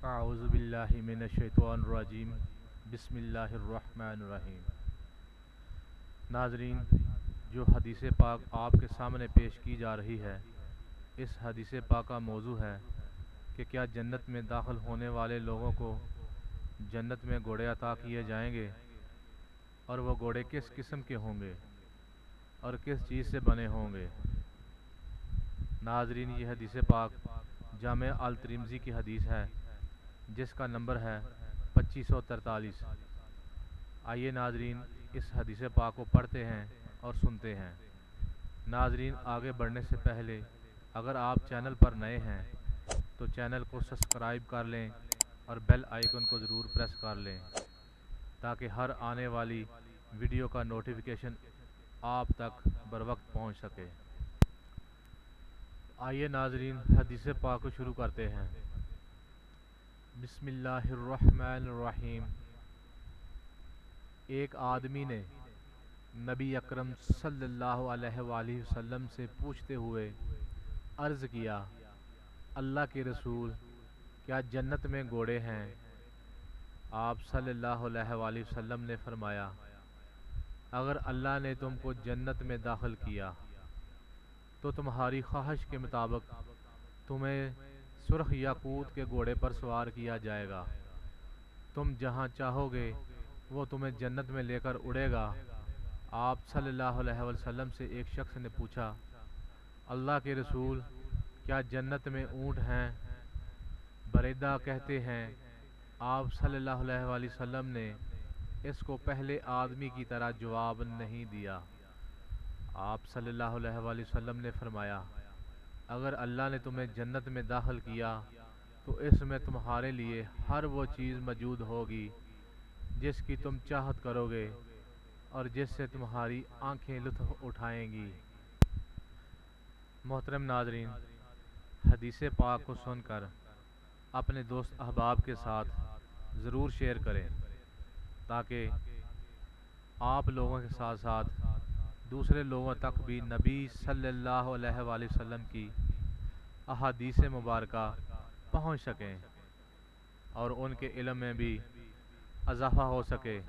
اعوذ باللہ من الشیطان الرجیم بسم اللہ الرحمن الرحیم۔ ناظرین، جو حدیث پاک آپ کے سامنے پیش کی جا رہی ہے، اس حدیث پاک کا موضوع ہے کہ کیا جنت میں داخل ہونے والے لوگوں کو جنت میں گھوڑے عطا کیے جائیں گے، اور وہ گھوڑے کس قسم کے ہوں گے اور کس چیز سے بنے ہوں گے۔ ناظرین، یہ حدیث پاک جامع الترمذی کی حدیث ہے جس کا نمبر ہے 2543۔ آئیے ناظرین، اس حدیث پاک کو پڑھتے ہیں اور سنتے ہیں۔ ناظرین، آگے بڑھنے سے پہلے اگر آپ چینل پر نئے ہیں تو چینل کو سبسکرائب کر لیں اور بیل آئیکن کو ضرور پریس کر لیں تاکہ ہر آنے والی ویڈیو کا نوٹیفیکیشن آپ تک بروقت پہنچ سکے۔ آئیے ناظرین، حدیث پاک کو شروع کرتے ہیں۔ بسم اللہ الرحمن الرحیم۔ ایک آدمی نے نبی اکرم صلی اللہ علیہ وآلہ وسلم سے پوچھتے ہوئے عرض کیا، اللہ کے رسول، کیا جنت میں گھوڑے ہیں؟ آپ صلی اللہ علیہ وآلہ وسلم نے فرمایا، اگر اللہ نے تم کو جنت میں داخل کیا تو تمہاری خواہش کے مطابق تمہیں سرخ یاقوت کے گھوڑے پر سوار کیا جائے گا۔ تم جہاں چاہو گے وہ تمہیں جنت میں لے کر اڑے گا۔ آپ صلی اللہ علیہ وسلم سے ایک شخص نے پوچھا، اللہ کے رسول، کیا جنت میں اونٹ ہیں؟ بریدہ کہتے ہیں، آپ صلی اللہ علیہ وسلم نے اس کو پہلے آدمی کی طرح جواب نہیں دیا۔ آپ صلی اللہ علیہ وسلم نے فرمایا، اگر اللہ نے تمہیں جنت میں داخل کیا تو اس میں تمہارے لیے ہر وہ چیز موجود ہوگی جس کی تم چاہت کرو گے اور جس سے تمہاری آنکھیں لطف اٹھائیں گی۔ محترم ناظرین، حدیث پاک کو سن کر اپنے دوست احباب کے ساتھ ضرور شیئر کریں تاکہ آپ لوگوں کے ساتھ ساتھ دوسرے لوگوں تک بھی نبی صلی اللہ علیہ وآلہ وسلم کی احادیث مبارکہ پہنچ سکیں اور ان کے علم میں بھی اضافہ ہو سکے۔